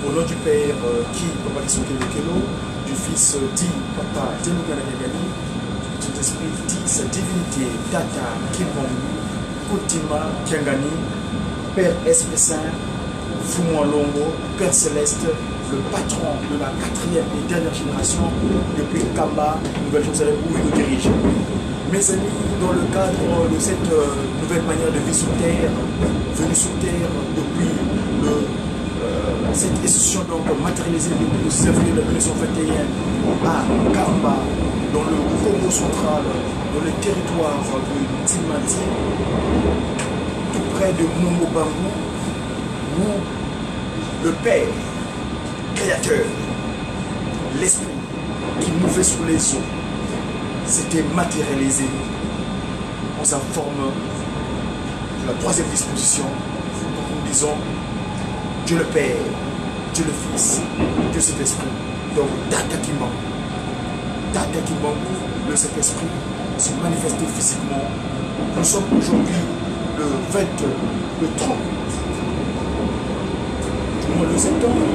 Au nom du Père qui, Papa Kisokelo, du Fils dit, Papa Tenugana Yagani, du Saint-Esprit dit sa divinité, Tata Kimongu, Kutima Kiangani, Père Esprit Saint, Fumon Longo, Père Céleste, le patron de la 4e et dernière génération depuis Kamba, Nouvelle-Jérusalem, où il nous dirige. Mes amis, dans le cadre de cette nouvelle manière de vie sur Terre, venue sur Terre depuis cette institution donc matérialisée depuis le 6 avril 1921 à Kamba, dans le Congo central, dans le territoire de Timati, tout près de Mongobangu, où le Père créateur, l'esprit qui mouvait sur les eaux, s'était matérialisé en sa forme de la 3e disposition, donc nous disons Dieu le Père, Dieu le Fils, Dieu cet esprit. Donc Tata Kimbangu, le Saint-Esprit se manifestait physiquement. Nous sommes aujourd'hui le 30 du mois de septembre.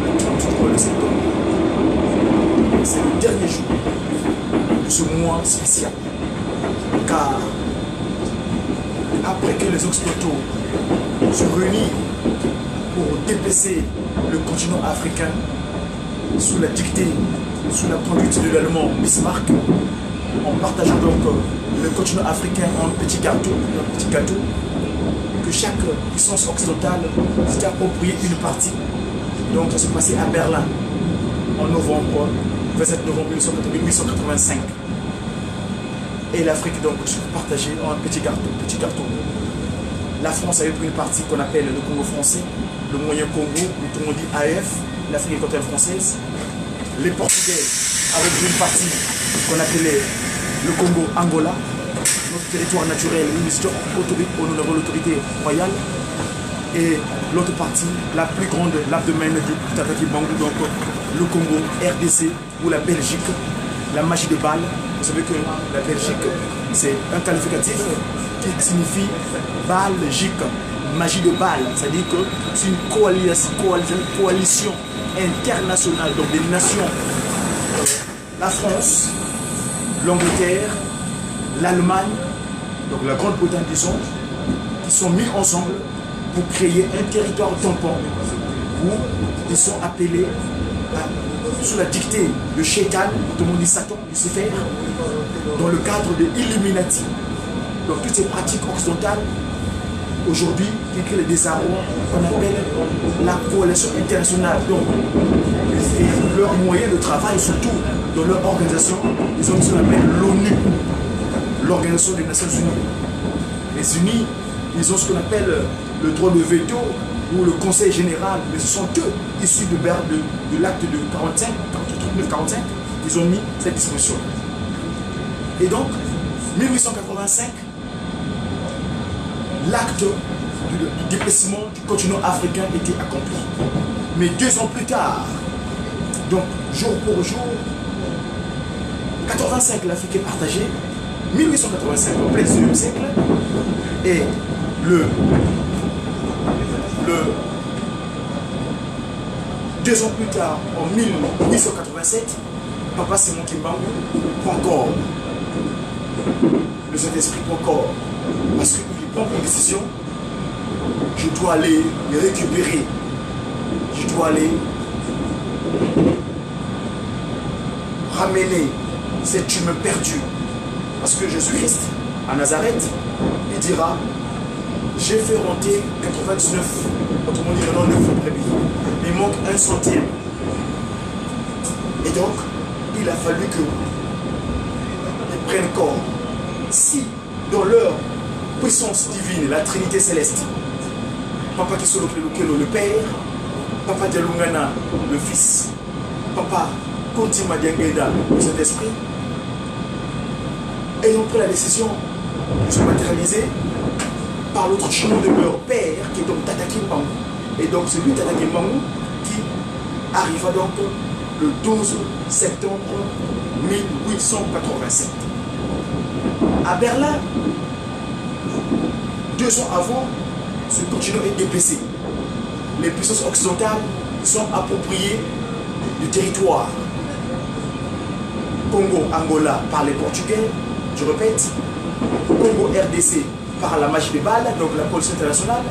Le 30 du mois de septembre. C'est le dernier jour de ce mois spécial. Car après que les Occidentaux se réunissent pour dépasser le continent africain sous la dictée, sous la conduite de l'allemand Bismarck, en partageant donc le continent africain en petit gâteau, que chaque puissance occidentale s'était approprié une partie. Donc ça s'est passé à Berlin en novembre, 27 novembre 1885. Et l'Afrique donc se partageait en un petit gâteau. La France avait pris une partie qu'on appelle le Congo français, le moyen Congo, où tout le monde dit AF, l'Afrique équatoriale française. Les Portugais avaient pris une partie qu'on appelait le Congo Angola, notre territoire naturel où nous étions honorés l'autorité royale. Et l'autre partie, la plus grande, l'abdomen du Tata Kimbangu, donc le Congo, RDC ou la Belgique, la magie de Bâle. Vous savez que la Belgique, c'est un qualificatif qui signifie Belgique, magie de Bâle. C'est-à-dire que c'est une coalition internationale, donc des nations. La France, l'Angleterre, l'Allemagne, donc la Grande-Bretagne, disons, qui sont mis ensemble pour créer un territoire tampon où ils sont appelés sous la dictée de Shaitan, tout le monde dit Satan, Lucifer, dans le cadre de Illuminati. Donc toutes ces pratiques occidentales, aujourd'hui, qui créent le désarroi qu'on appelle la coalition internationale. Donc, et leur moyen de travail, surtout dans leur organisation, ils ont ce qu'on appelle l'ONU, l'Organisation des Nations Unies. Les Unis, ils ont ce qu'on appelle le droit de veto ou le conseil général, mais ce sont eux, issus de l'acte de 39-45, ils ont mis cette disposition. Et donc, 1885, l'acte du dépassement du continent africain était accompli. Mais 2 ans plus tard, donc jour pour jour, 85, l'Afrique est partagée, 1885, en plein 19e siècle, et le 2 ans plus tard, en 1887, Papa Simon Kimbangu prend corps. Le Saint-Esprit prend corps. Parce qu'il prend une décision, je dois aller les récupérer. Je dois aller ramener cet humain perdu. Parce que Jésus-Christ, à Nazareth, il dira, j'ai fait rentrer 99, autrement dit, 99 brebis. Il manque 1 centième. Et donc, il a fallu qu'ils prennent corps. Si, dans leur puissance divine, la Trinité céleste, Papa Kisolo le Père, Papa Dialungana, le Fils, Papa Kontima Diangeda, le Saint-Esprit, ayant pris la décision de se matérialiser par l'autre chemin de leur Père, qui est donc Tata Kimbangu. Et donc c'est lui, Tata Kimbangu, qui arriva donc le 12 septembre 1887. À Berlin, 2 ans avant, ce continent est dépassé. les puissances occidentales sont appropriées du territoire. Congo, Angola par les Portugais, je répète. Congo, RDC par la magie des balles, donc la coalition internationale.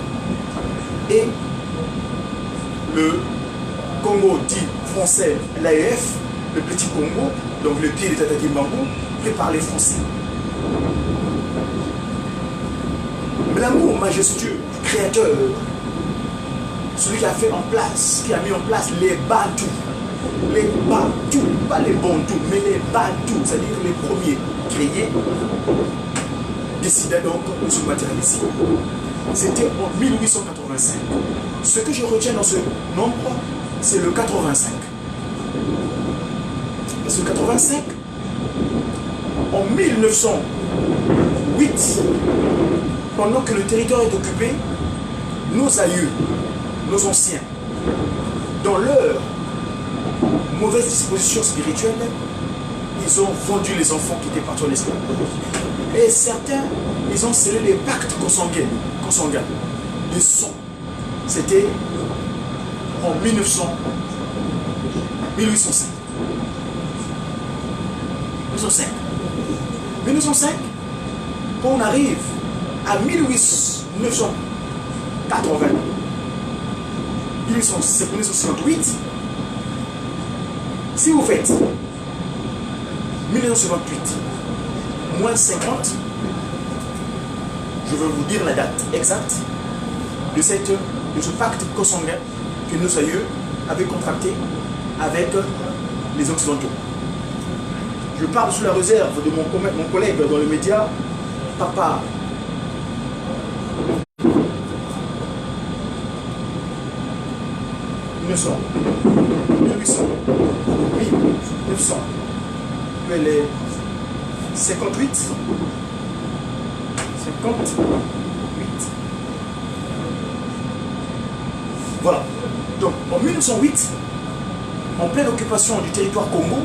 Et le Congo dit français, l'AEF, le petit Congo, donc le pied de Tata Kimbangou, pris par les Français. Mais l'amour majestueux du créateur, celui qui a fait en place, qui a mis en place les Bantous, pas les Bantous, mais les Bantous, c'est-à-dire les premiers créés, décida donc de se matérialiser. C'était en 1885. Ce que je retiens dans ce nombre, c'est le 85. Parce que 85, en 1908, pendant que le territoire est occupé, nos aïeux, nos anciens, dans leur mauvaise disposition spirituelle, ils ont vendu les enfants qui étaient partis en esclavage. Et certains, ils ont scellé des pactes consanguins de sang. C'était en 1805. 1905, quand on arrive à 1980, 1958, si vous faites 1958 moins 50, je vais vous dire la date exacte de ce pacte consanguin que nos aïeux avaient contracté avec les Occidentaux. Je parle sous la réserve de mon collègue dans les médias, Papa. -1900, 1900, elle est 58, 58. Voilà. Donc en 1908, en pleine occupation du territoire Congo,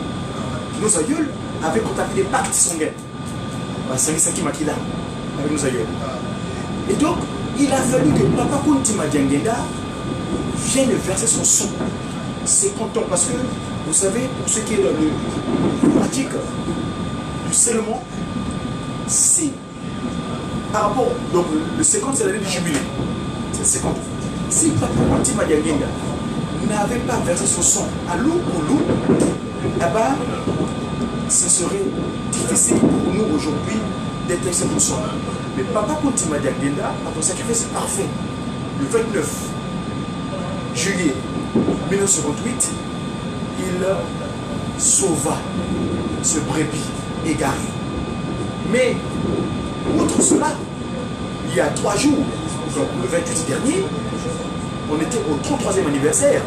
nos aïeuls avaient contacté des pactes sanguins. Sangisaki Makila, avec nos aïeuls. Et donc, il a fallu que Papa Kunti Madiangenda vienne verser son sang. C'est content parce que, vous savez, pour ce qui est dans le pratique du scellement, si, par rapport, donc le 50 c'est l'année du jubilé, c'est 50. Si Papa Kunti Madiangenda n'avait pas versé son sang à l'eau pour l'eau, eh ben, ce serait difficile pour nous aujourd'hui d'être 100%. Mais Papa Kunti Madiangenda a un sacrifice parfait. Le 29 juillet 1958, il sauva ce brebis égaré. Mais, outre cela, il y a 3 jours, donc le 28 dernier, on était au 33e anniversaire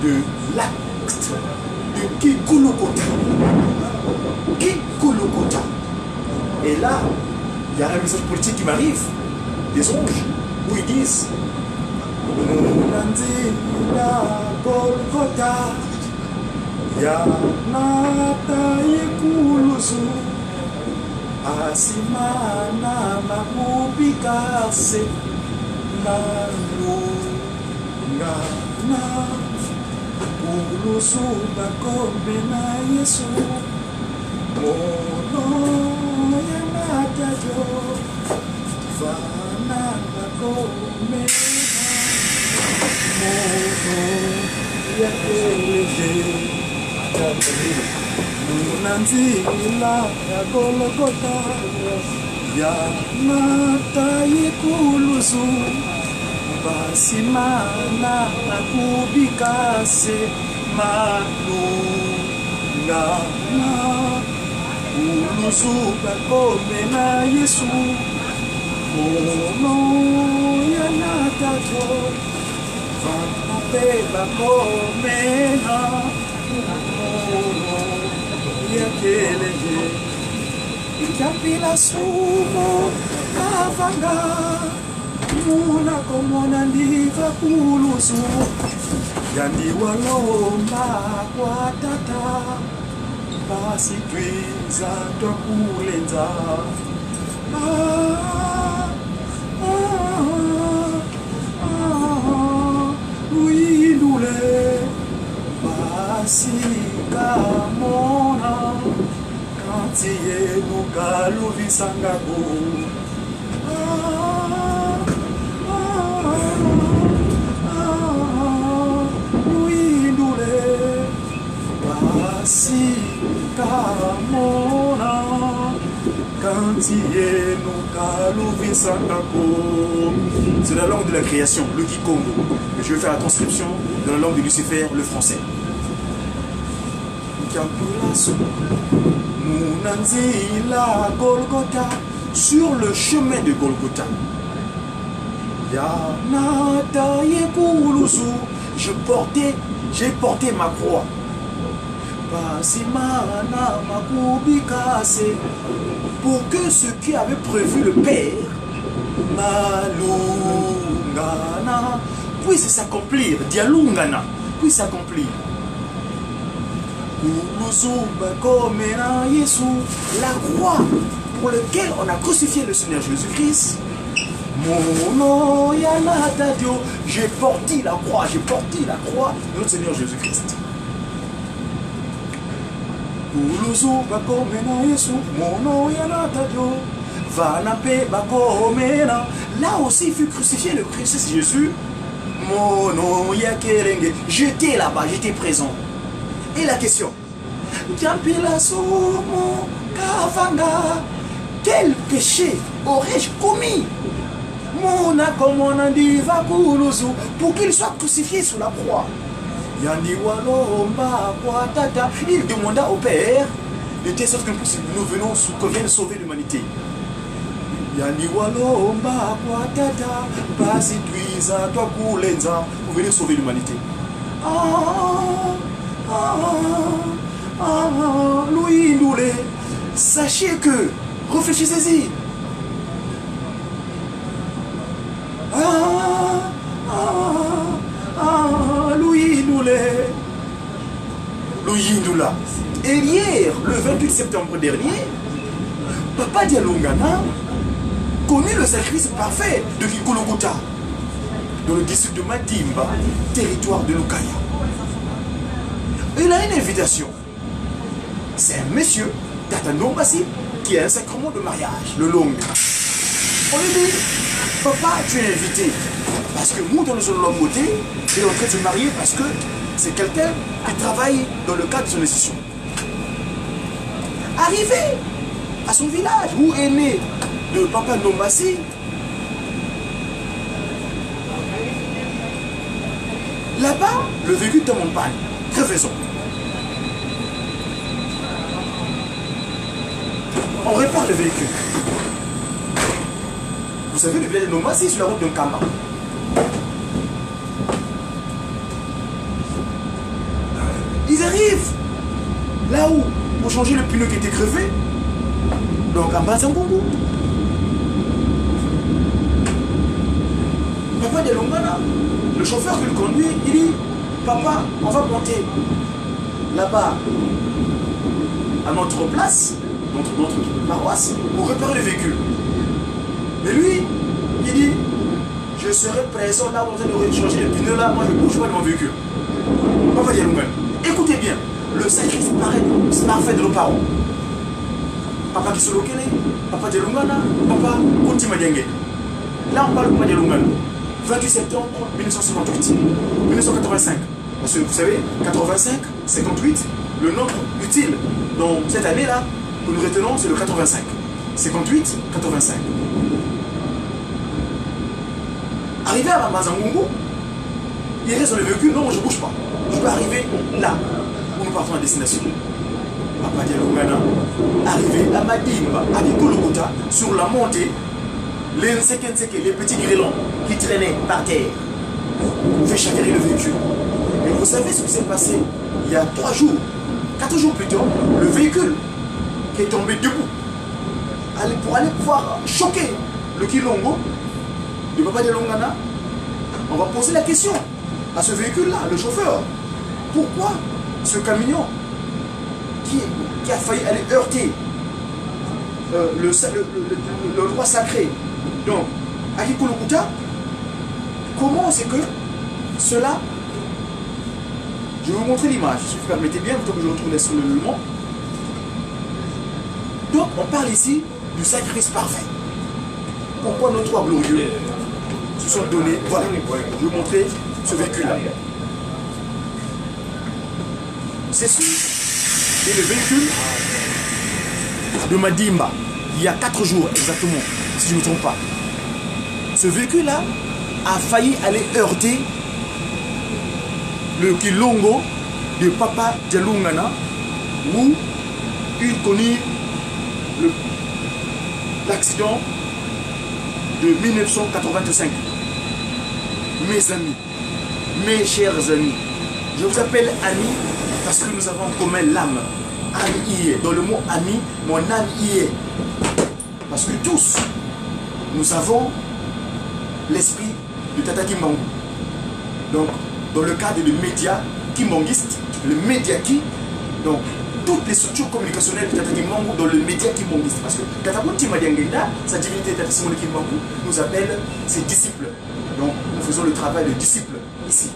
de l'acte de Kikulukota. Kikulukota. Et là, il y a un message politique qui m'arrive, des anges, où ils disent Munanzila Golgotha Yanata Ikuluzu Asimana Nakubikase Nalungana Ulusu Bakome na Yesu Mono Yanata Jo Fana Bakome Munanzila ya Golgotha Yanata Ikuluzu Basimana Nakubikase Malungana Uluzu Bakome na Yesu Mono Yanata Jo Beba komena yakeleje ikapila sumo avanga muna komona ndiva kulusu yandi walomba kwa tata basi twiza twakulenza Kantiye no kaluvi sangago. Uindule basi kamona Kantiye no kaluvi sangago. C'est la langue de la création, le Kikongo. Mais je vais faire la transcription dans la langue de Lucifer, le français. Munanzila Golgotha, sur le chemin de Golgotha. Yanata Yekulusu, j'ai porté ma croix. Basimana Makubikase, pour que ce qui avait prévu le Père, Malungana, puisse s'accomplir. Dialungana, puisse s'accomplir. La croix pour laquelle on a crucifié le Seigneur Jésus-Christ. J'ai porté la croix de notre Seigneur Jésus-Christ. Là aussi fut crucifié le Christ Jésus. J'étais là-bas, j'étais présent. Et la question, quel péché aurais-je commis pour qu'il soit crucifié sous la croix? Il demanda au Père de telle sorte que nous viennent sauver l'humanité. Vous venez sauver l'humanité. Louis Ndoulé, sachez que, réfléchissez-y. Louis Ndoulé, Louis Ndoula. Et hier, le 28 septembre dernier, Papa Dialungana connut le sacrifice parfait de Kikologota dans le district de Madimba, territoire de Lukaya. Il a une invitation. C'est un monsieur, Tata Ndombasi, qui a un sacrement de mariage, le long. On lui dit, papa, tu es invité. Parce que nous, dans le zone l'homme beauté, il est en train de se marier parce que c'est quelqu'un qui travaille dans le cadre de son institution. Arrivé à son village, où est né de Papa Ndombasi, là-bas, le véhicule tombe en panne. Crevaison. On répare le véhicule. Vous savez, le village de Noma, c'est sur la route de Nkamba. Ils arrivent là où, pour changer le pneu qui était crevé, donc en Bazangongo. Papa de Longana, le chauffeur qui le conduit, il dit, papa, on va monter là-bas à notre place, notre paroisse, pour réparer le véhicule. Mais lui, il dit, je serai présent là où on est de changer les pneus là, moi je ne bouge pas de mon véhicule. Papa Dialungana, écoutez bien, le sacrifice parfait de nos parents. Papa Kisolokele, Papa Dialungana, Papa Koutima Dienge. Là on parle de Papa Dialungana. 28 septembre 1958, 1985. Parce que vous savez, 85, 58, le nombre utile dans cette année-là que nous retenons, c'est le 85. 58, 85. Arrivé à Mazangongo, il reste dans le véhicule, non, je ne bouge pas. Je peux arriver là, où nous partons à destination. Papa Dialungana, arrivé à Madimba, à Kikologota, sur la montée, les petits grêlons qui traînaient par terre, fait chavirer le véhicule. Et vous savez ce qui s'est passé il y a 3 jours, 4 jours plus tard, le véhicule qui est tombé debout pour aller pouvoir choquer le Kilongo de Papa Dialungana. On va poser la question à ce véhicule-là, le chauffeur. Pourquoi ce camion qui a failli aller heurter le roi sacré, donc à Kikologota, comment c'est que cela... Je vais vous montrer l'image, si vous permettez bien, tant que je retrouve sur le moment. Donc on parle ici du sacrifice parfait. Pourquoi nos trois glorieux se sont donnés? Voilà, je vais vous montrer ce véhicule-là. Ceci est le véhicule de Madimba, il y a 4 jours exactement, si je ne me trompe pas. Ce véhicule-là a failli aller heurter le Kilongo de Papa Dialungana, où il connut l'accident de 1985. Mes amis, mes chers amis, je vous appelle amis parce que nous avons en commun l'âme. Âme y est. Dans le mot ami, mon âme y est. Parce que tous, nous avons l'esprit de Tata Kimbangu. Donc, dans le cadre du média kimbangiste, le média qui, donc, toutes les structures communicationnelles de Tata Kimbangu dans le média kimbangiste. Parce que Katabuti Madiangenda, sa divinité Tata Simone Kimbangu, nous appelle ses disciples. Donc, nous faisons le travail de disciples ici.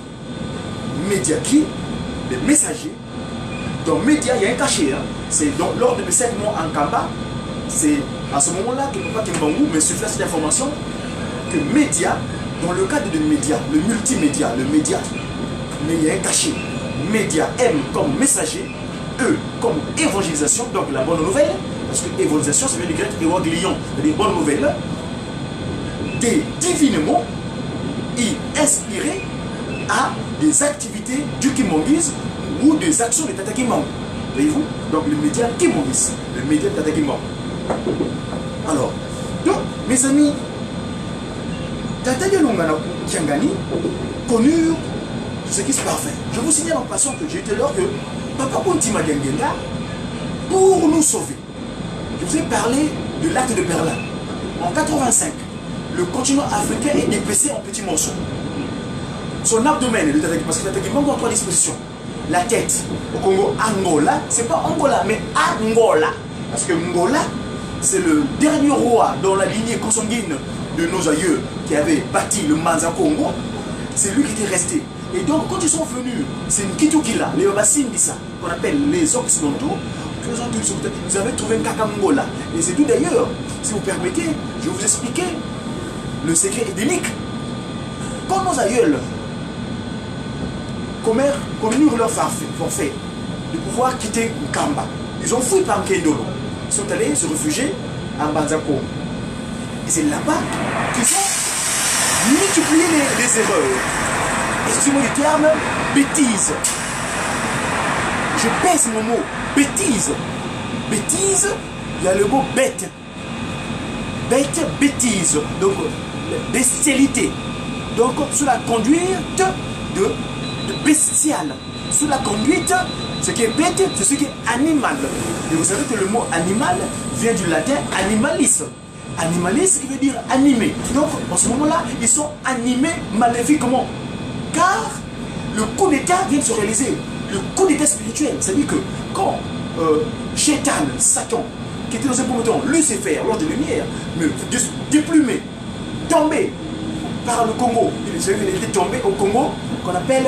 Média qui, les messagers. Dans média, il y a un cachet. Hein. C'est lors de mes 7 mois en Kamba, c'est à ce moment-là que Papa Kimbangu me souffle cette information que média, dans le cadre de média, le multimédia, le média, mais il y a un cachet. Média, M comme messager, E comme évangélisation, donc la bonne nouvelle, parce que évangélisation, ça vient du grec évangélion, c'est-à-dire bonne nouvelle. D, divinement, I, inspiré à des activités du kimbanguisme ou des actions de Tata Kimbangu. Voyez-vous? Donc le média kimbanguisme, le média de Tata Kimbangu. Alors, donc, mes amis, Tata Dialungana Kiangani connurent ce qui se parfait. Je vous signale en passant que j'étais là que Papa Ponti Madiangenda, pour nous sauver, je vous ai parlé de l'acte de Berlin. En 85, le continent africain est dépecé en petits morceaux. Son abdomen, parce que Tata Kimbangu a 3 dispositions. La tête, au Congo, Angola, c'est pas Angola, mais Angola. Parce que Angola, c'est le dernier roi dans la lignée consanguine de nos aïeux qui avait bâti le Manza Congo. C'est lui qui était resté. Et donc, quand ils sont venus, c'est une Kitukila, les Obasindisa, qu'on appelle les Occidentaux, ils avaient trouvé un Kakangola. Et c'est tout d'ailleurs, si vous permettez, je vais vous expliquer le secret édénique. Quand nos aïeuls connurent leur forfait de pouvoir quitter Kamba, ils ont fui par Nkendolo. Ils sont allés se réfugier à Banzako. Et c'est là-bas qu'ils ont multiplié les erreurs. Excusez-moi du terme, bêtise. Je pèse mon mot, bêtise. Bêtise, il y a le mot bête. Bête, bêtise. Donc, bestialité. Donc, sous la conduite de bestial. Sous la conduite, ce qui est bête, c'est ce qui est animal. Et vous savez que le mot animal vient du latin animalis. Animalis qui veut dire animé. Donc, en ce moment-là, ils sont animés maléfiquement. Car le coup d'état vient de se réaliser. Le coup d'état spirituel. C'est-à-dire que quand Chétan, Satan, qui était dans un premier temps Lucifer, l'ange de lumière, me déplumé, tombé par le Congo. Il était tombé au Congo, qu'on appelle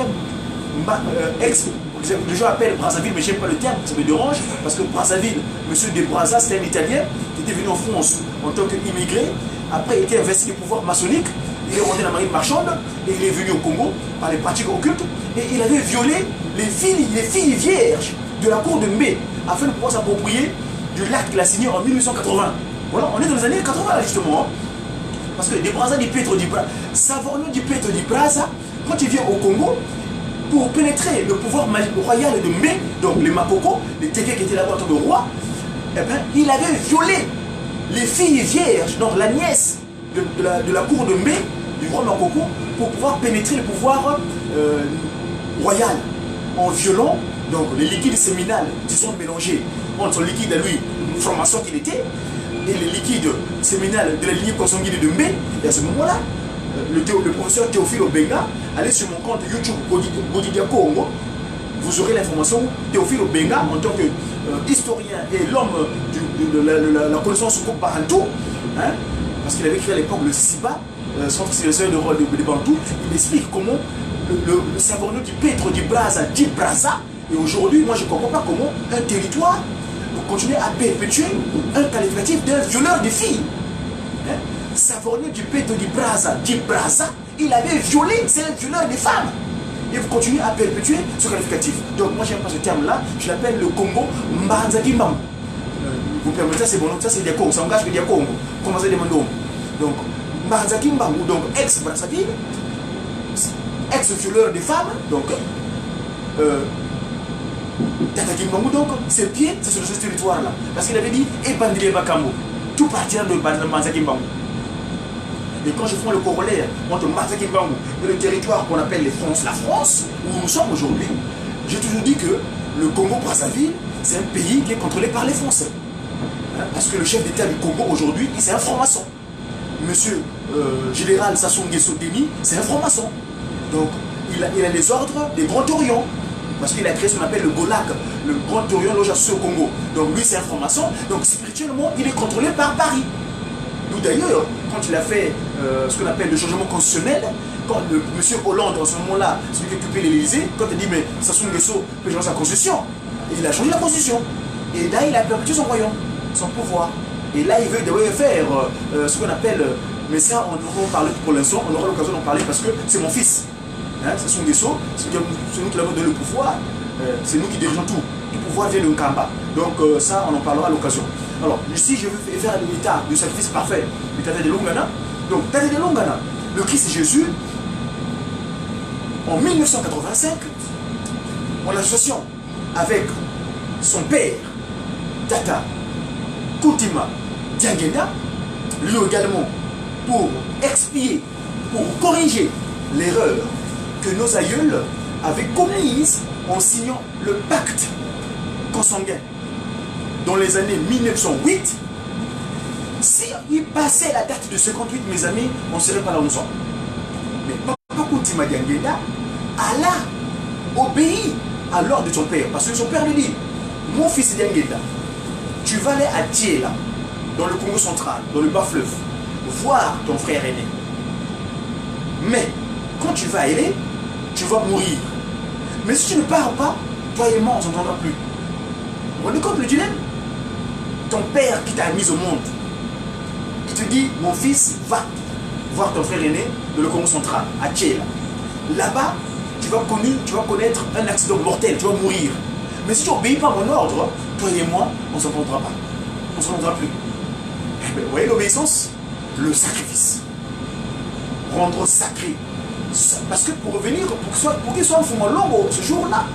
les gens appellent Brazzaville, mais je n'aime pas le terme, ça me dérange, parce que Brazzaville, monsieur de Brazza, c'était un Italien qui était venu en France en tant qu'immigré. Après, il était investi du pouvoir maçonnique, il est rentré dans la marine marchande, et il est venu au Congo par les pratiques occultes, et il avait violé les filles vierges de la cour de Mbé, afin de pouvoir s'approprier du lac qu'il a signé en 1880. Voilà, on est dans les années 80 là, justement. Hein. Parce que des Brazza di Pietro di Brazza, Savorno di Pietro di Brazza, quand il vient au Congo, pour pénétrer le pouvoir royal de Mbé, donc les Mapoko, les Téké qui étaient là-bas en tant que roi, eh bien, il avait violé les filles vierges, donc la nièce de la cour de Mbé, du roi Makoko, pour pouvoir pénétrer le pouvoir royal, en violant donc les liquides séminales qui sont mélangés entre son liquide à lui, une franc-maçon qu'il était, et les liquides séminales de la lignée consanguine de Mbé. Et à ce moment-là, le professeur Théophile Obenga, allez sur mon compte YouTube Godidia Congo, vous aurez l'information. Théophile Obenga, en tant qu'historien et l'homme de la connaissance au Bantou, hein, parce qu'il avait créé à l'époque le SIBA, Centre civilisation de Bantou, il explique comment le Savorno du Pietro di Brazza, et aujourd'hui, moi je ne comprends pas comment un territoire continuer à perpétuer un qualificatif d'un violeur de filles. Hein? Savorgné du Péto du Brazza, il avait violé, c'est un violeur de femmes. Et vous continuez à perpétuer ce qualificatif. Donc moi j'aime pas ce terme-là, je l'appelle le Congo Mbanzaki Mbam. Vous permettez, ça c'est bon, ça c'est des Congo, ça engage que des Congo. Comment ça demande? Donc Mbanzaki Mbam, ou donc ex-Brazzaville, ex-violeur des femmes, donc Tataki Mbamou, donc ses pieds, c'est sur ce territoire-là. Parce qu'il avait dit Ebandile Bakambo, tout partir de Mbanzaki Mbamou. Et quand je fais le corollaire entre Mbanzaki Mbamou et le territoire qu'on appelle la France, où nous sommes aujourd'hui, j'ai toujours dit que le Congo-Brazzaville, c'est un pays qui est contrôlé par les Français. Hein? Parce que le chef d'État du Congo aujourd'hui, c'est un franc-maçon. Monsieur général Sassou Nguesso Deni, c'est un franc-maçon. Donc, il a les ordres des Grands Orients. Parce qu'il a créé ce qu'on appelle le Golak, le Grand Orient loge au Congo. Donc, lui, c'est un franc-maçon. Donc, spirituellement, il est contrôlé par Paris. Nous, d'ailleurs, quand il a fait ce qu'on appelle le changement constitutionnel, quand monsieur Hollande, en ce moment-là, celui qui occupait l'Élysée, quand il dit, mais Sassou Nguesso peut changer sa constitution, il a changé la constitution. Et là, il a perpétué son royaume, son pouvoir. Et là, il veut faire ce qu'on appelle, mais ça, on va en parler pour l'instant, on aura l'occasion d'en parler parce que c'est mon fils. Hein, Sassou Nguesso, c'est nous qui l'avons donné le pouvoir, c'est nous qui dirigeons tout. Tout pouvoir vient de Nkamba. Donc ça, on en parlera à l'occasion. Alors, ici, je veux faire l'état du sacrifice parfait du Tata de Longana. Donc, Tata de Longana, le Christ Jésus, en 1985, en association avec son père, Tata Kuntima Diangenda, lui également, pour expier, pour corriger l'erreur que nos aïeuls avaient commise en signant le pacte consanguin dans les années 1908. Si il passait la date de 58, mes amis, on ne serait pas là où nous sommes. Mais Papa Kuntima Diangenda Allah obéit à l'ordre de son père. Parce que son père lui dit, mon fils Diangenda, tu vas aller à Thiela, dans le Congo central, dans le bas-fleuve, voir ton frère aîné. Mais, quand tu vas aller, tu vas mourir. Mais si tu ne pars pas, toi et moi, on ne s'entendra plus. Vous vous rendez compte le dilemme? Ton père qui t'a mis au monde, qui te dit, mon fils, va voir ton frère aîné dans le Congo central, à Thiela. Là-bas, tu vas connaître un accident mortel, tu vas mourir. Mais si tu n'obéis pas à mon ordre, toi et moi, on ne s'entendra pas. On ne s'entendra plus. Eh bien, vous voyez l'obéissance? Le sacrifice. Rendre sacré. Parce que pour revenir, pour qu'il soit un fumant long ce jour-là,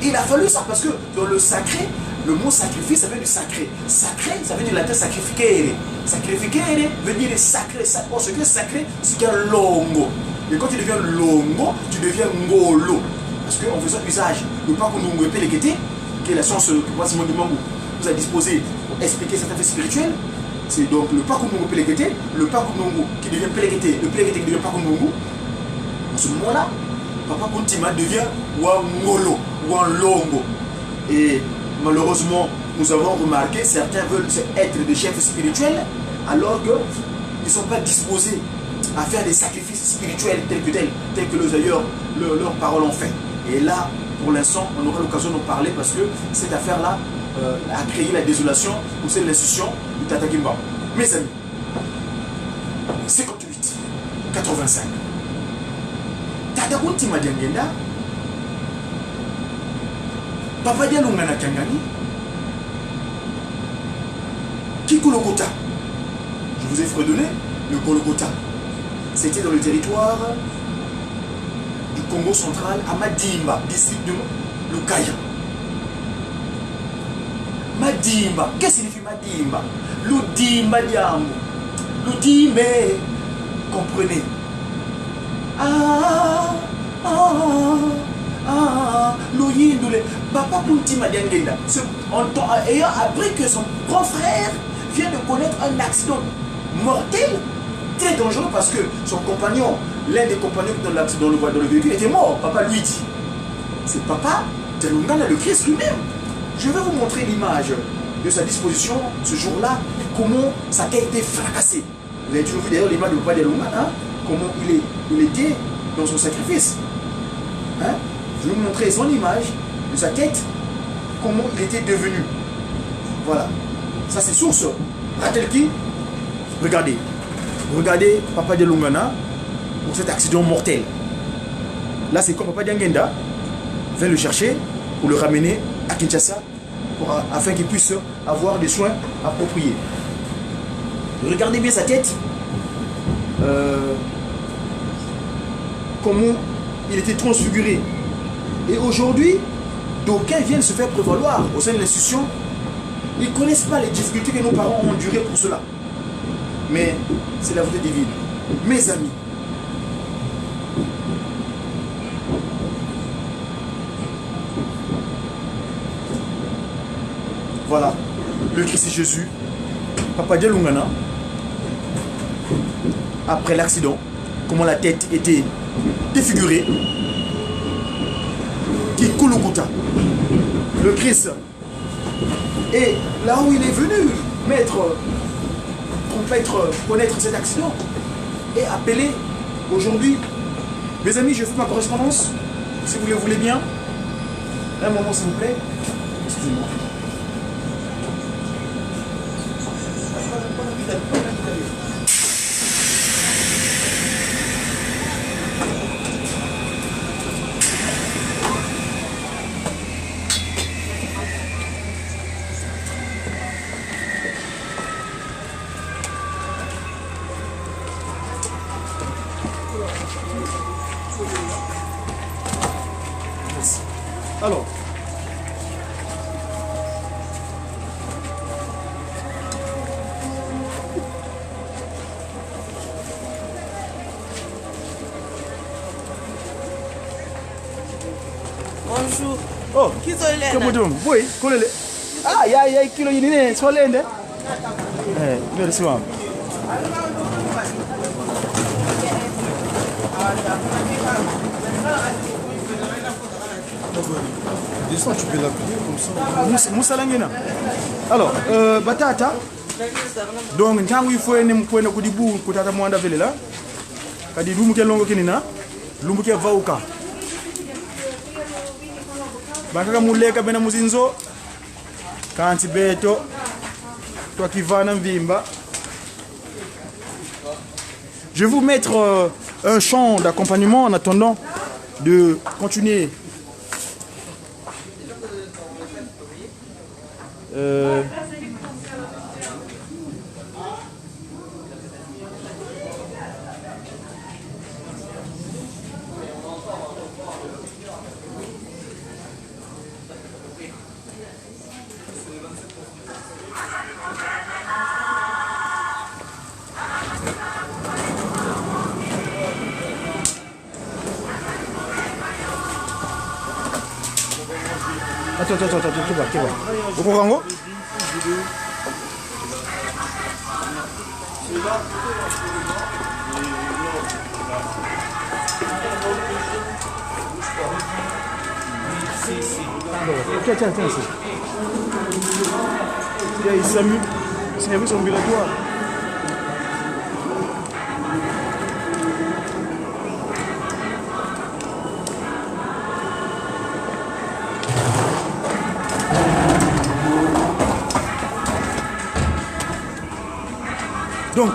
il a fallu ça. Parce que dans le sacré, le mot sacrifice, ça vient du sacré. Sacré, ça veut dire latin sacrificere. Sacrificere veut dire sacré. Ce qui est sacré, c'est qu'il y a longo. Et quand tu deviens longo, tu deviens ngolo. Parce qu'en faisant usage de pas qu'on nous pelekete, qui est la science que Simon de Mangou vous a disposé pour expliquer cette affaire spirituelle, c'est donc le Pakunungu pelekete, le Pakunungu qui devient pelekete, le pelekete qui devient Pakunungu. En ce moment-là, Papa Kuntima devient Wangolo, Wanlongo. Et malheureusement, nous avons remarqué, certains veulent être des chefs spirituels, alors qu'ils ne sont pas disposés à faire des sacrifices spirituels tels que les ailleurs, leurs paroles ont fait. Et là, pour l'instant, on aura l'occasion d'en parler parce que cette affaire-là a créé la désolation au sein de l'institution du Tata Kimba. Mes amis, 58, 85. Tata Kuntima Diangenda, Papa Dialungana Kangani, Kikulokota. Je vous ai fredonné le Golgotha. C'était dans le territoire du Congo central, à Madimba, district de Lukaya. Madimba, qu'est-ce que signifie Madimba? Ludimba diambo. Ludime, comprenez? Louyindoule. Papa Kuntima Diangenda, ayant appris que son grand frère vient de connaître un accident mortel, très dangereux parce que son compagnon, l'un des compagnons dans le véhicule était mort. Papa lui dit, c'est Papa Dialungana, le Christ lui-même. Je vais vous montrer l'image de sa disposition ce jour-là, comment sa tête était fracassée. Vous avez toujours vu d'ailleurs l'image de Papa Dialungana, hein, comment il était dans son sacrifice. Hein? Je vais vous montrer son image de sa tête, comment il était devenu. Voilà. Ça, c'est source. Ratelki, regardez. Regardez Papa Dialungana pour cet accident mortel. Là, c'est comme Papa Diangenda vient le chercher pour le ramener à Kinshasa afin qu'il puisse avoir des soins appropriés. Regardez bien sa tête. Comment il était transfiguré. Et aujourd'hui, d'aucuns viennent se faire prévaloir au sein de l'institution. Ils ne connaissent pas les difficultés que nos parents ont endurées pour cela. Mais c'est la volonté divine. Mes amis, voilà, le Christ Jésus, Papa Dialungana, après l'accident, comment la tête était défigurée, qui coule au gouta. Le Christ, et là où il est venu connaître cet accident, et appelé aujourd'hui. Mes amis, je fais ma correspondance, si vous le voulez bien. Un moment, s'il vous plaît. Excusez-moi. Alors, bonjour. oh, oui, ah, il y a kilo yinine solende. Merci вам. Descends, tu peux l'appuyer comme ça. Moussa Langena. Alors, Batata. Donc, quand il faut une pointe de bout, pour tata mwanda vele là. Kadi lumu ke longo kinina, lumu ke vauka. Bakaka muleka bena muzinzo. Kanti beto. Toi qui va dans Vimba. Je vais vous mettre un chant d'accompagnement en attendant de continuer. Attends, tu vas. Vous comprenez? Tiens. Il s'amuse. C'est un ambulatoire. Donc,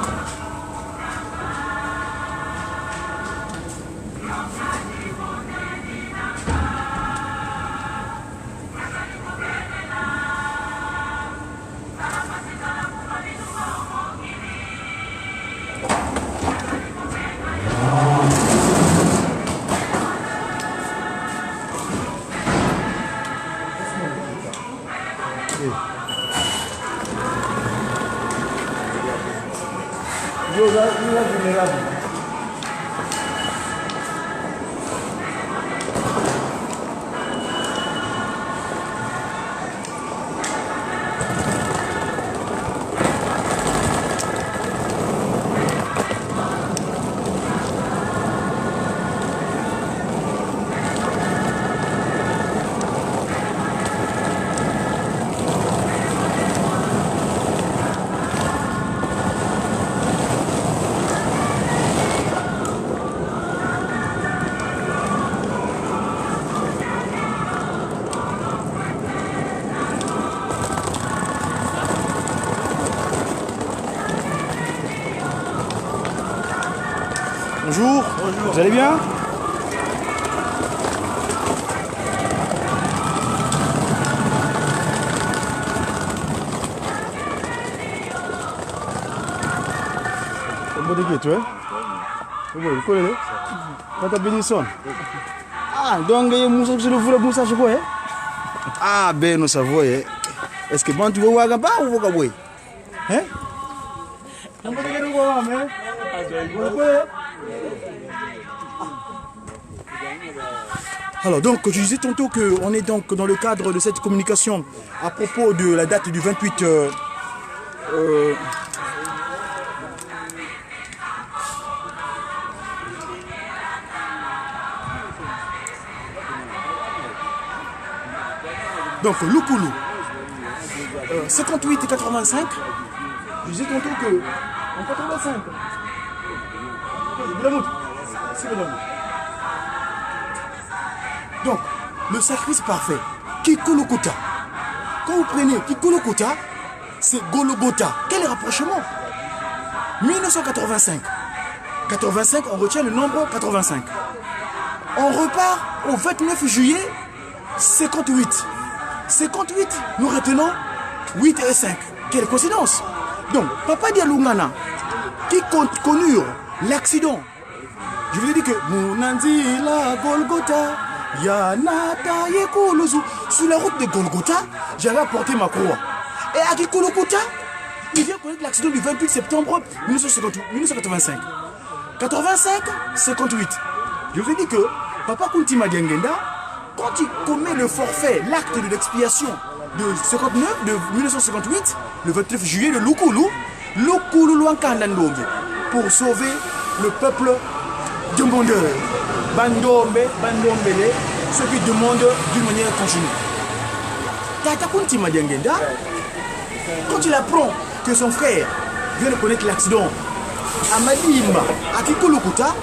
Bonjour. Vous allez bien? Vous connaissez? Ah, donc je le voulais Moussa Choué. Ah, ben nous savons. Est-ce que bon tu veux voir pas ou vous voyez? Hein? Alors donc je disais tantôt qu'on est donc dans le cadre de cette communication à propos de la date du 28 donc Loukoulou 58 et 85. Je disais tantôt que en 85 donc le sacrifice parfait Kikolokota. Quand vous prenez Kikolokota, c'est Golgotha. Quel rapprochement? 1985. 85, on retient le nombre 85. On repart au 29 juillet 58. 58, nous retenons 8 et 5. Quelle coïncidence! Donc, Papa Dialoungana, qui connurent l'accident, je vous ai dit que Mounanzi la Golgotha, Yanata Yekolozu, sur la route de Golgotha, j'avais apporté ma croix. Et à Kikolokota, il vient connaître l'accident du 28 septembre 1985. 85, 58. Je vous ai dit que Papa Kuntima Diangenda, quand il commet le forfait, l'acte de l'expiation de 59, de 1958, le 29 juillet de Loukoulou Luankandandombe, pour sauver le peuple demandeur. Bandombe, ceux qui demandent d'une manière continue. Tata Kuntima Diangenda, quand il apprend que son frère vient de connaître l'accident à Madimba, à Kikolokota,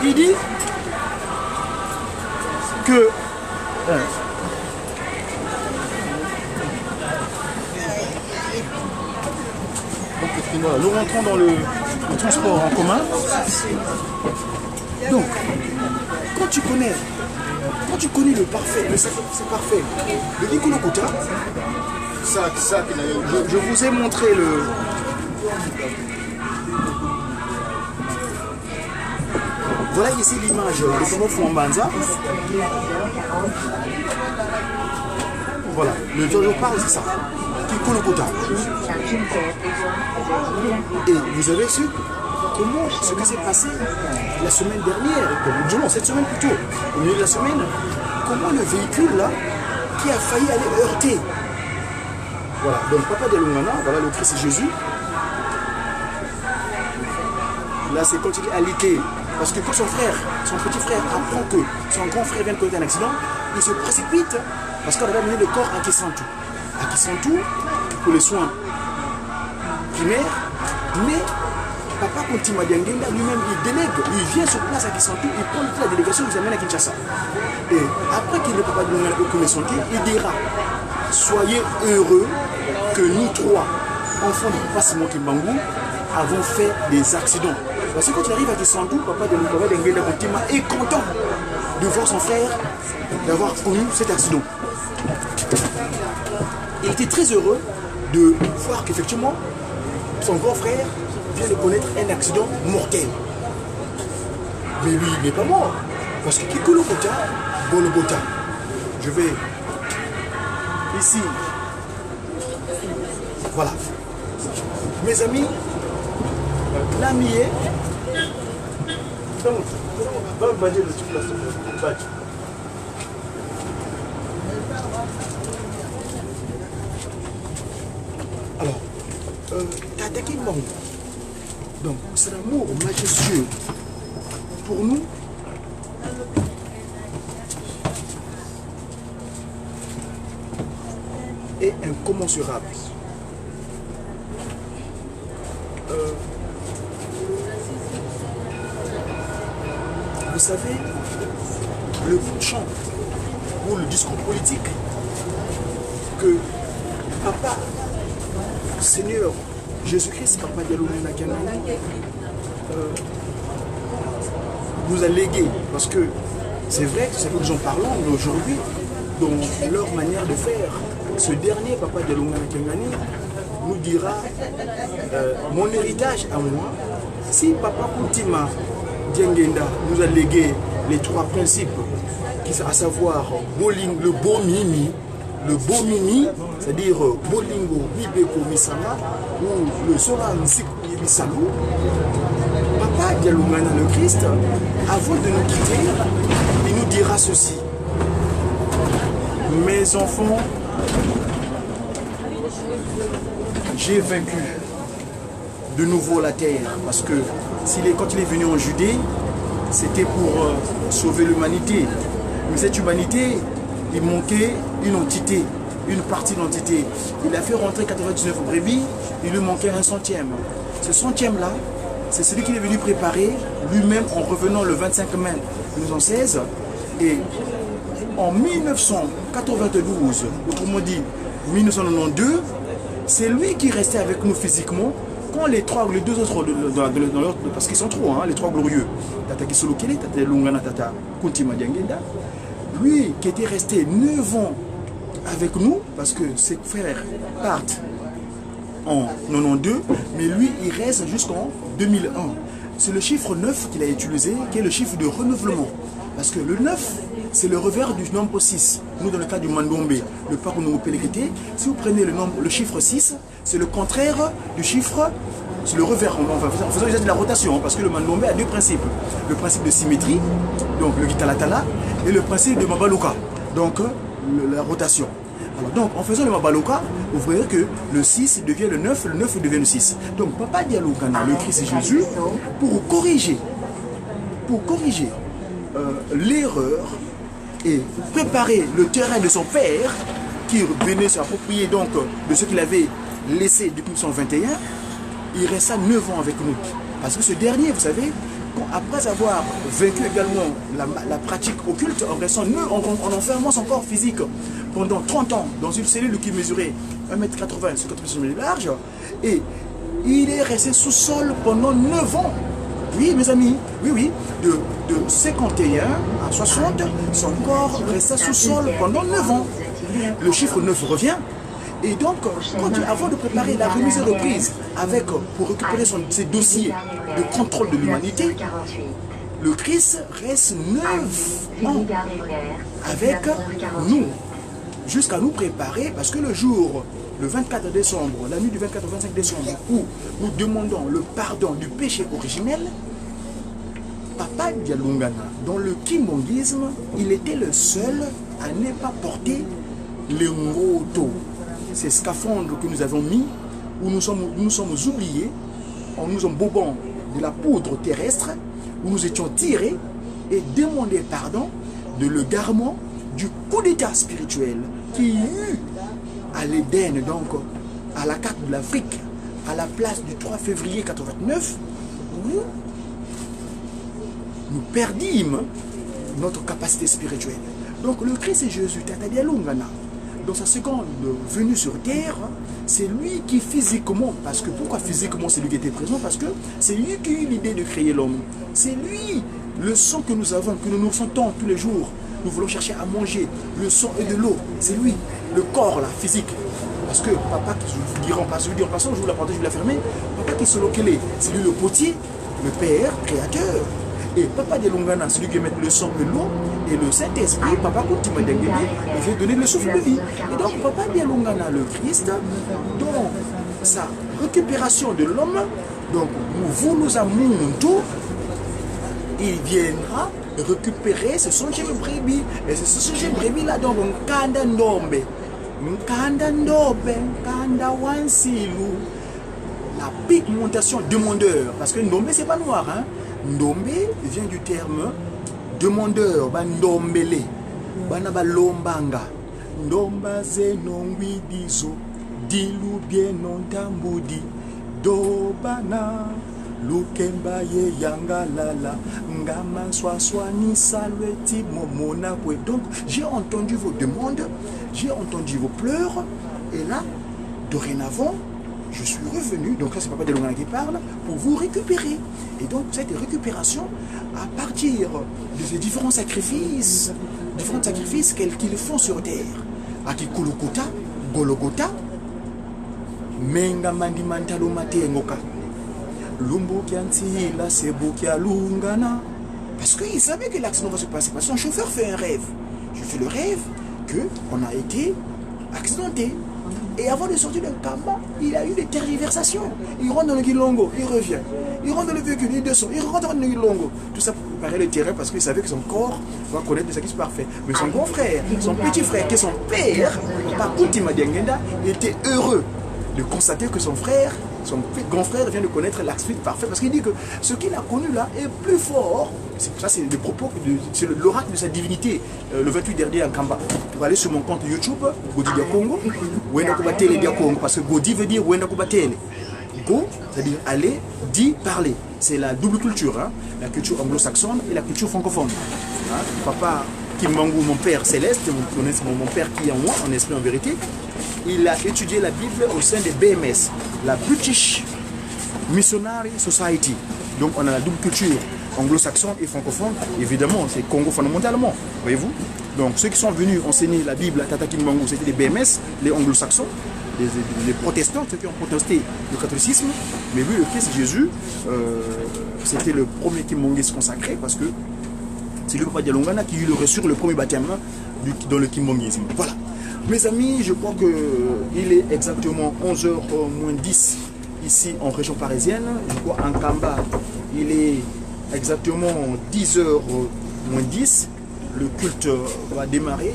il dit que voilà, nous rentrons dans le transport en commun. Donc, quand tu connais le parfait, le sacrifice parfait de Kikolokota, je vous ai montré le... Voilà ici l'image de Tomo Fouambanza. Voilà, le Jojo parle, c'est ça. Kikolokota. Et vous avez su comment ce qui s'est passé la semaine dernière, non, cette semaine plutôt, au milieu de la semaine, comment le véhicule là, qui a failli aller heurter. Voilà, donc Papa Dialoungana, voilà le Christ Jésus. Là, c'est quand il est alité. Parce que quand son petit frère apprend que son grand frère vient de commettre un accident, il se précipite parce qu'on avait amené le corps à Kisantou. À Kisantou, pour les soins primaires, mais Papa Kuntima Diangenda lui-même, il délègue, il vient sur place à Kisantou, il prend toute la délégation, il nous amène à Kinshasa. Et après qu'il ne peut pas donner aucune santé, il dira: soyez heureux que nous trois, enfants de Papa Simon Kimbangu, avons fait des accidents. Parce que quand il arrive à Kisantou, Papa Diangenda est content de voir son frère, d'avoir connu cet accident. Il était très heureux de voir qu'effectivement, son grand frère vient de connaître un accident mortel. Mais lui, il n'est pas mort. Parce que Kikolokota, Golgotha. Je vais ici. Voilà. Mes amis, l'ami est. Alors, Tata Kimbangu. Donc, c'est l'amour majestueux pour nous. Et incommensurable. Vous savez, le chant ou le discours politique que Papa, Seigneur Jésus-Christ, Papa Dialoungana, nous a légué, parce que c'est vrai que c'est que nous en parlons aujourd'hui, dans leur manière de faire. Ce dernier, Papa Dialungana Kengani, nous dira mon héritage à moi. Si Papa Koutima Diengenda nous a légué les trois principes, à savoir le beau mimi, c'est-à-dire bolingo mibeko misanga, ou le sora nsiku misalou, Papa Dialungana le Christ, avant de nous quitter, il nous dira ceci. Mes enfants, j'ai vaincu de nouveau la terre, parce que quand il est venu en Judée, c'était pour sauver l'humanité. Mais cette humanité, il manquait une entité, une partie de l'entité. Il a fait rentrer 99 brebis, il lui manquait un centième. Ce centième-là, c'est celui qu'il est venu préparer lui-même en revenant le 25 mai 1916. Et en 1992, autrement dit 1992, c'est lui qui restait avec nous physiquement quand les deux autres, parce qu'ils sont trois, hein, les trois glorieux, Tata Kisolokele, Tata Lungana, Tata Kuntima Diangenda, lui qui était resté 9 ans avec nous, parce que ses frères partent en 92, mais lui il reste jusqu'en 2001. C'est le chiffre 9 qu'il a utilisé, qui est le chiffre de renouvellement. Parce que le 9, c'est le revers du nombre 6. Nous, dans le cas du Mandombe, le parc où nous Pélékété, si vous prenez le chiffre 6, c'est le contraire du chiffre, c'est le revers. En faisant déjà de la rotation, parce que le Mandombe a deux principes. Le principe de symétrie, donc le Gitalatala, et le principe de Mabaluka, donc la rotation. Alors, donc, en faisant le Mabaluka, vous verrez que le 6 devient le 9 devient le 6. Donc, Papa Dialungana, le Christ et Jésus, pour corriger l'erreur et préparer le terrain de son père qui venait s'approprier donc de ce qu'il avait laissé depuis 1921, il resta 9 ans avec nous. Parce que ce dernier, vous savez, après avoir vaincu également la pratique occulte en restant en enfermant son corps physique pendant 30 ans dans une cellule qui mesurait 1,80 m sur 80 cm de large, et il est resté sous sol pendant 9 ans. Oui, mes amis, oui, de 51 à 60, son corps resta sous sol pendant 9 ans. Le chiffre 9 revient. Et donc, avant de préparer la remise et reprise, pour récupérer ses dossiers de contrôle de l'humanité, le Christ reste 9 ans avec nous, jusqu'à nous préparer, parce que le jour, le 24 décembre, la nuit du 24 au 25 décembre, où nous demandons le pardon du péché originel, Papa Dialungana, dans le kimbongisme, il était le seul à ne pas porter les ngoto, ces scaphandres que nous avons mis, où nous sommes oubliés, en nous embobant de la poudre terrestre, où nous étions tirés et demandé pardon de l'égarement du coup d'état spirituel qui eut à l'Éden, donc à la carte de l'Afrique, à la place du 3 février 89, où nous perdîmes notre capacité spirituelle. Donc le Christ et Jésus, Tata Dialungana, dans sa seconde venue sur terre, c'est lui qui physiquement, parce que pourquoi physiquement c'est lui qui était présent? Parce que c'est lui qui a eu l'idée de créer l'homme. C'est lui, le sang que nous avons, que nous ressentons tous les jours. Nous voulons chercher à manger le sang et de l'eau. C'est lui, le corps là, physique. Parce que papa, je vous dirai en passant, je vous la partage, je vous la fermer. Papa qui se localise, c'est lui le potier, le père, créateur. Et Papa Dialungana, celui qui met le sang et l'eau, et le Saint-Esprit, Papa Kuntima Diangende, il vient donner le souffle de vie. Et donc Papa Dialungana, le Christ, dans sa récupération de l'homme, donc nous amourons, il viendra récupérer ce centième brebis. Et ce centième brebis-là, donc, Nkanda Ndombe, Nkanda Wansilu, la pigmentation demandeur. Parce que Ndombe, c'est pas noir, hein. Ndombe vient du terme demandeur, Ndombele, Lombanga, Ndomba zenongwi dizo, dilu bien non tambudi, dobana, lukemba ye yanga lala, ngama soa ni salweti momona kwe. Donc j'ai entendu vos demandes, j'ai entendu vos pleurs, et là, dorénavant, je suis revenu, donc là c'est Papa Dialungana qui parle, pour vous récupérer. Et donc cette récupération, à partir de ces différents sacrifices qu'ils font sur terre, Akikulukota, Gologota, Menga Mandimantalo Matengoka, Lumbo Kianti, la Sebo Kialungana. Parce qu'il savait que l'accident va se passer. Parce que son chauffeur fait un rêve. Je fais le rêve qu'on a été accidenté. Et avant de sortir d'un Kamba, il a eu des tergiversations. Il rentre dans le Gilongo, il revient. Il rentre dans le véhicule, il descend, il rentre dans le Gilongo. Tout ça pour préparer le terrain parce qu'il savait que son corps va connaître des sacrifices parfaits. Mais son grand frère, son petit frère, qui est son père, par Kuntima Diangenda, était heureux de constater que son frère, son grand frère vient de connaître l'aspect parfait parce qu'il dit que ce qu'il a connu là est plus fort. Ça c'est le propos, c'est l'oracle de sa divinité, le 28 dernier en Kamba. Pour aller sur mon compte YouTube, Godi Dia Congo, Wenda Kubatele Dia Congo, parce que Godi veut dire Wenda Kubatele. Go, c'est-à-dire aller, dit, parler. C'est la double culture, hein? La culture anglo-saxonne et la culture francophone. Hein? Papa Kimbangu, mon père céleste, vous connaissez mon père qui est en moi, en esprit en vérité, il a étudié la Bible au sein des BMS, la British Missionary Society. Donc on a la double culture anglo-saxonne et francophone. Évidemment, c'est Congo fondamentalement, voyez-vous. Donc ceux qui sont venus enseigner la Bible à Tata Kimbangu, c'était les BMS, les anglo-saxons, les protestants, ceux qui ont protesté le catholicisme. Mais lui, le Christ Jésus, c'était le premier Kimbanguiste consacré parce que c'est le Papa Dialungana qui eut reçu le premier baptême dans le Kimbanguisme. Voilà. Mes amis, je crois qu'il est exactement 11h moins 10 ici en région parisienne. Je crois en Kamba, il est exactement 10h moins 10. Le culte va démarrer.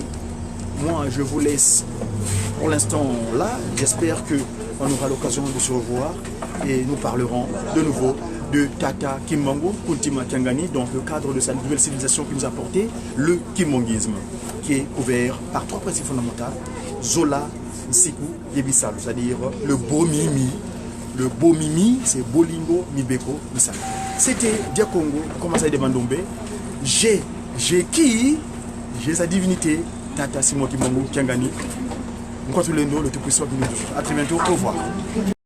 Moi, je vous laisse pour l'instant là. J'espère qu'on aura l'occasion de se revoir et nous parlerons de nouveau de Tata Kimbangu, Kuntima Kiangani, dans le cadre de sa nouvelle civilisation qui nous a apporté, le Kimbanguisme, qui est couvert par trois principes fondamentaux, Zola, Nsiku, Yebisalo, c'est-à-dire le beau mimi. Le beau mimi, c'est Bolingo, Mibeko, Misalo. C'était Dia Congo, Komasai de Mandombe. J'ai sa divinité, Tata Simon Kimbangu Kiangani. Nous continuons le tout-puissant qui nous dit. À très bientôt, au revoir.